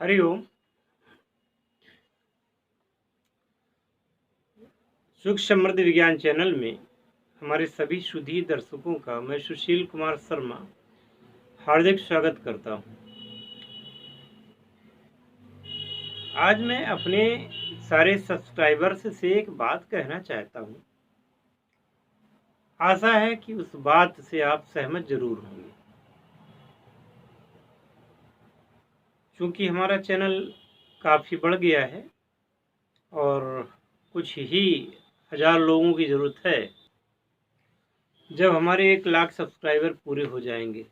हरिओम। सुख समृद्धि विज्ञान चैनल में हमारे सभी सुधी दर्शकों का मैं सुशील कुमार शर्मा हार्दिक स्वागत करता हूं। आज मैं अपने सारे सब्सक्राइबर्स से एक बात कहना चाहता हूं। आशा है कि उस बात से आप सहमत जरूर होंगे, क्योंकि हमारा चैनल काफ़ी बढ़ गया है और कुछ ही हज़ार लोगों की ज़रूरत है जब हमारे 1 लाख सब्सक्राइबर पूरे हो जाएंगे।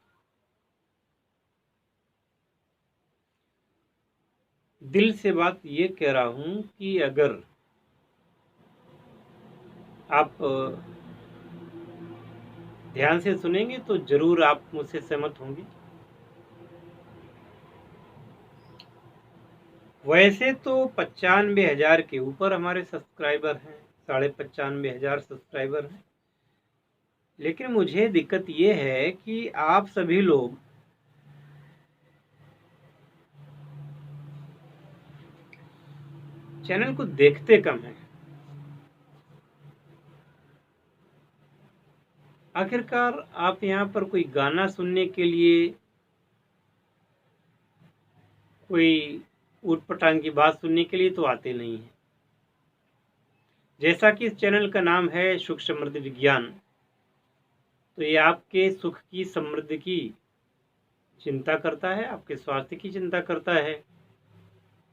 दिल से बात ये कह रहा हूँ कि अगर आप ध्यान से सुनेंगे तो ज़रूर आप मुझसे सहमत होंगे। वैसे तो 95,000 के ऊपर हमारे सब्सक्राइबर हैं, 95,500 सब्सक्राइबर हैं, लेकिन मुझे दिक्कत ये है कि आप सभी लोग चैनल को देखते कम हैं। आखिरकार आप यहाँ पर कोई गाना सुनने के लिए, कोई ऊट-पटांग की बात सुनने के लिए तो आते नहीं हैं। जैसा कि इस चैनल का नाम है सुख समृद्धि विज्ञान, तो ये आपके सुख की, समृद्धि की चिंता करता है, आपके स्वास्थ्य की चिंता करता है,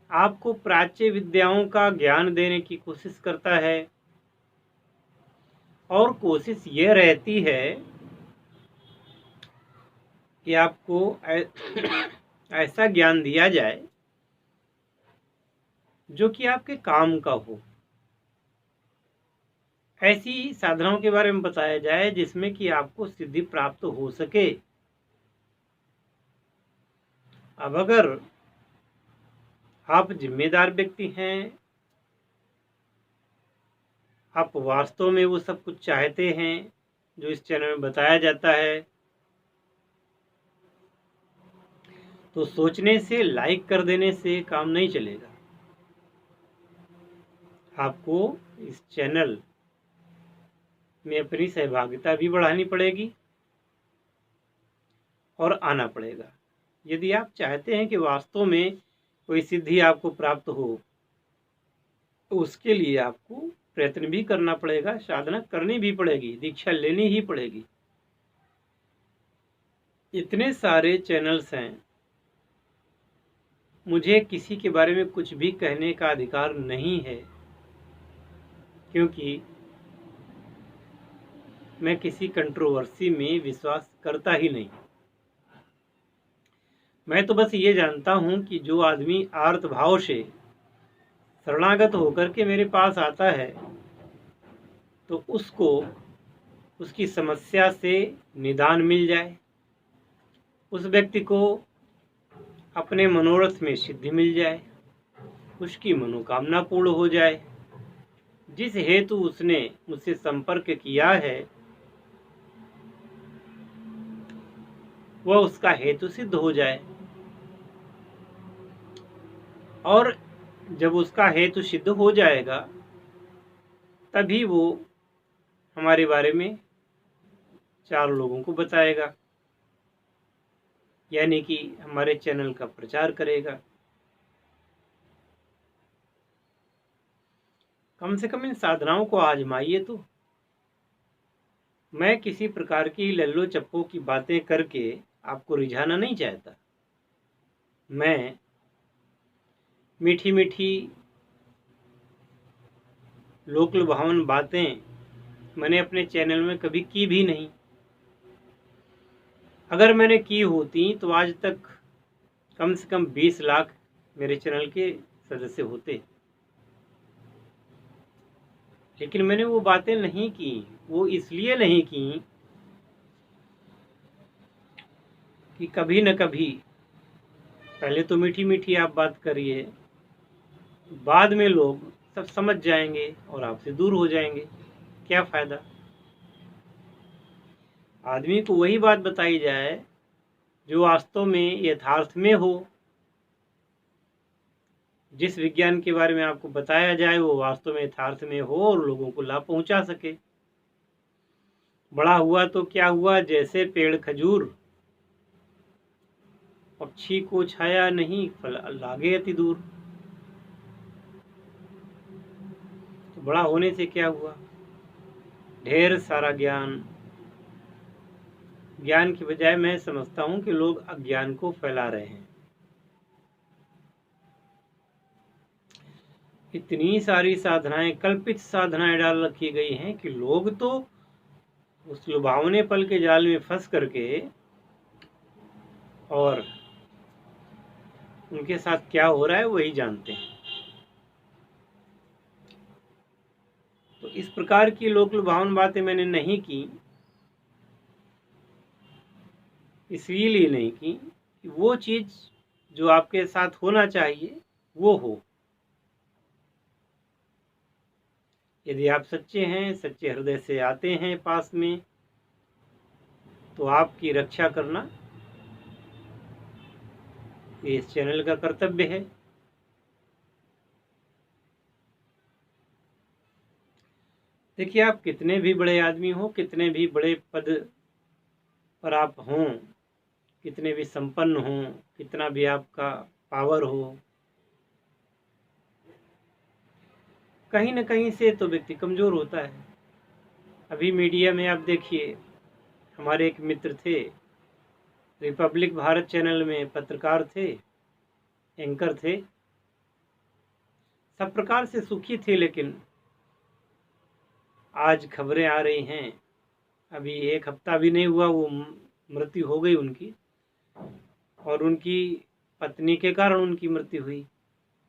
आपको प्राच्य विद्याओं का ज्ञान देने की कोशिश करता है और कोशिश ये रहती है कि आपको ऐसा ज्ञान दिया जाए जो कि आपके काम का हो। ऐसी साधनाओं के बारे में बताया जाए जिसमें कि आपको सिद्धि प्राप्त हो सके। अब अगर आप जिम्मेदार व्यक्ति हैं, आप वास्तव में वो सब कुछ चाहते हैं जो इस चैनल में बताया जाता है, तो सोचने से, लाइक कर देने से काम नहीं चलेगा। आपको इस चैनल में अपनी सहभागिता भी बढ़ानी पड़ेगी और आना पड़ेगा। यदि आप चाहते हैं कि वास्तव में कोई सिद्धि आपको प्राप्त हो, तो उसके लिए आपको प्रयत्न भी करना पड़ेगा, साधना करनी भी पड़ेगी, दीक्षा लेनी ही पड़ेगी। इतने सारे चैनल्स हैं, मुझे किसी के बारे में कुछ भी कहने का अधिकार नहीं है, क्योंकि मैं किसी कंट्रोवर्सी में विश्वास करता ही नहीं। मैं तो बस ये जानता हूँ कि जो आदमी आर्त भाव से शरणागत होकर के मेरे पास आता है, तो उसको उसकी समस्या से निदान मिल जाए, उस व्यक्ति को अपने मनोरथ में सिद्धि मिल जाए, उसकी मनोकामना पूर्ण हो जाए, जिस हेतु उसने मुझसे संपर्क किया है वह उसका हेतु सिद्ध हो जाए। और जब उसका हेतु सिद्ध हो जाएगा तभी वो हमारे बारे में 4 लोगों को बताएगा, यानी कि हमारे चैनल का प्रचार करेगा। कम से कम इन साधनाओं को आजमाइए। तो मैं किसी प्रकार की लल्लो चप्पो की बातें करके आपको रिझाना नहीं चाहता। मैं मीठी मीठी लोक लुभावन बातें मैंने अपने चैनल में कभी की भी नहीं। अगर मैंने की होती तो आज तक कम से कम 20 लाख मेरे चैनल के सदस्य होते, लेकिन मैंने वो बातें नहीं की। वो इसलिए नहीं की कि कभी न कभी, पहले तो मीठी मीठी आप बात करिए, बाद में लोग सब समझ जाएंगे और आपसे दूर हो जाएंगे। क्या फ़ायदा? आदमी को वही बात बताई जाए जो वास्तव में यथार्थ में हो, जिस विज्ञान के बारे में आपको बताया जाए वो वास्तव में यथार्थ में हो और लोगों को लाभ पहुंचा सके। बड़ा हुआ तो क्या हुआ, जैसे पेड़ खजूर, पक्षी को छाया नहीं फल लागे अति दूर। तो बड़ा होने से क्या हुआ, ढेर सारा ज्ञान। ज्ञान की बजाय मैं समझता हूं कि लोग अज्ञान को फैला रहे हैं। इतनी सारी साधनाएं, कल्पित साधनाएं डाल रखी गई हैं कि लोग तो उस लुभावने पल के जाल में फंस करके, और उनके साथ क्या हो रहा है वही जानते हैं। तो इस प्रकार की लोक लुभावन बातें मैंने नहीं की, इसलिए नहीं की कि वो चीज जो आपके साथ होना चाहिए वो हो। यदि आप सच्चे हैं, सच्चे हृदय से आते हैं पास में, तो आपकी रक्षा करना ये इस चैनल का कर्तव्य है। देखिए, आप कितने भी बड़े आदमी हो, कितने भी बड़े पद पर आप हों, कितने भी संपन्न हों, कितना भी आपका पावर हो, कहीं न कहीं से तो व्यक्ति कमजोर होता है। अभी मीडिया में आप देखिए, हमारे एक मित्र थे, रिपब्लिक भारत चैनल में पत्रकार थे, एंकर थे, सब प्रकार से सुखी थे, लेकिन आज खबरें आ रही हैं, अभी 1 हफ्ता भी नहीं हुआ वो मृत्यु हो गई उनकी, और उनकी पत्नी के कारण उनकी मृत्यु हुई।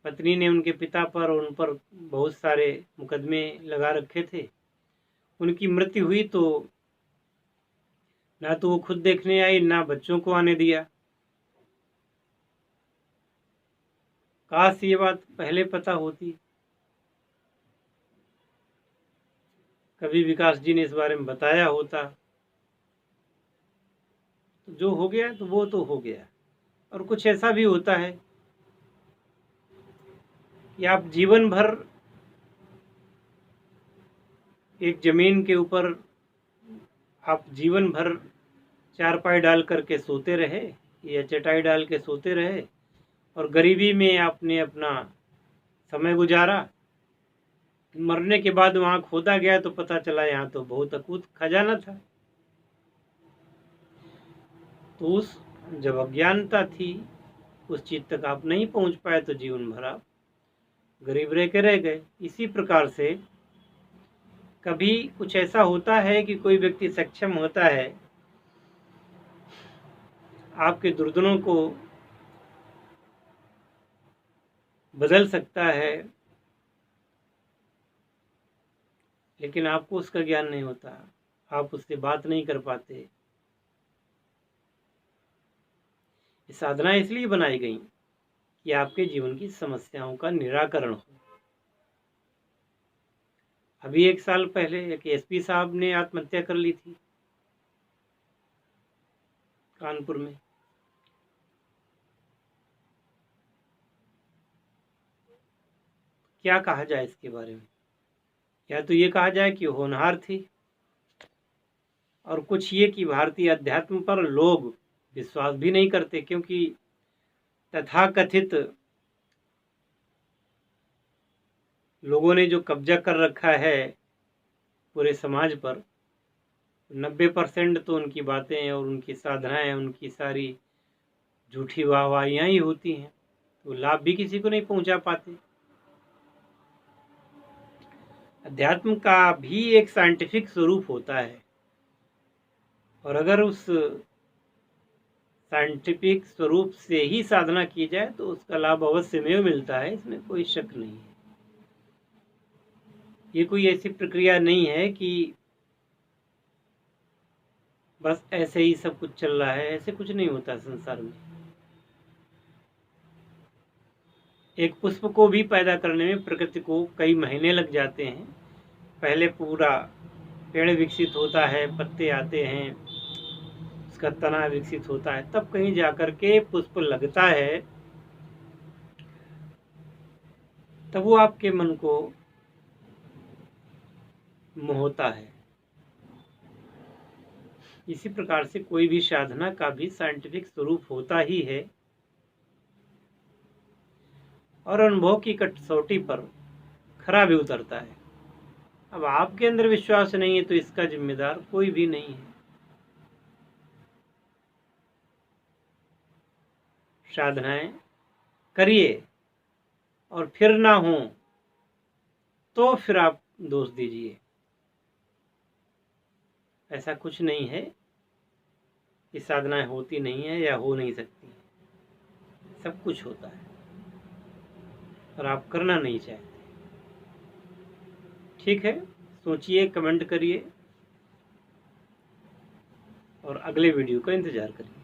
पत्नी ने उनके पिता पर और उन पर बहुत सारे मुकदमे लगा रखे थे। उनकी मृत्यु हुई तो ना तो वो खुद देखने आई, ना बच्चों को आने दिया। काश ये बात पहले पता होती, कभी विकास जी ने इस बारे में बताया होता। तो जो हो गया तो वो तो हो गया। और कुछ ऐसा भी होता है कि आप जीवन भर एक जमीन के ऊपर, आप जीवन भर चारपाई डाल करके सोते रहे या चटाई डाल के सोते रहे, और गरीबी में आपने अपना समय गुजारा। मरने के बाद वहां खोदा गया तो पता चला यहाँ तो बहुत अकूत खजाना था। तो उस जब अज्ञानता थी, उस चीज तक आप नहीं पहुंच पाए, तो जीवन भर आप गरीब रह के रह गए। इसी प्रकार से कभी कुछ ऐसा होता है कि कोई व्यक्ति सक्षम होता है आपके दुर्दिनों को बदल सकता है, लेकिन आपको उसका ज्ञान नहीं होता, आप उससे बात नहीं कर पाते। ये साधना इसलिए बनाई गई कि आपके जीवन की समस्याओं का निराकरण हो। अभी 1 साल पहले एक एसपी साहब ने आत्महत्या कर ली थी कानपुर में। क्या कहा जाए इसके बारे में? या तो ये कहा जाए कि होनहार थी, और कुछ ये कि भारतीय अध्यात्म पर लोग विश्वास भी नहीं करते, क्योंकि तथाकथित लोगों ने जो कब्जा कर रखा है पूरे समाज पर, 90% तो उनकी बातें और उनकी साधनाएं, उनकी सारी झूठी वाहवाहियां ही होती हैं, तो लाभ भी किसी को नहीं पहुंचा पाते। अध्यात्म का भी एक साइंटिफिक स्वरूप होता है, और अगर उस साइंटिफिक स्वरूप से ही साधना की जाए तो उसका लाभ अवश्य में मिलता है, इसमें कोई शक नहीं है। ये कोई ऐसी प्रक्रिया नहीं है कि बस ऐसे ही सब कुछ चल रहा है, ऐसे कुछ नहीं होता संसार में। एक पुष्प को भी पैदा करने में प्रकृति को कई महीने लग जाते हैं। पहले पूरा पेड़ विकसित होता है, पत्ते आते हैं, उसका तना विकसित होता है, तब कहीं जाकर के पुष्प लगता है। तब वो आपके मन को मोहता है। इसी प्रकार से कोई भी साधना का भी साइंटिफिक स्वरूप होता ही है और अनुभव की कसौटी पर खरा भी उतरता है। अब आपके अंदर विश्वास नहीं है तो इसका जिम्मेदार कोई भी नहीं है। साधनाएं करिए और फिर ना हो तो फिर आप दोष दीजिए। ऐसा कुछ नहीं है कि साधनाएं होती नहीं है या हो नहीं सकती। सब कुछ होता है और आप करना नहीं चाहते। ठीक है, सोचिए, कमेंट करिए और अगले वीडियो का इंतज़ार करिए।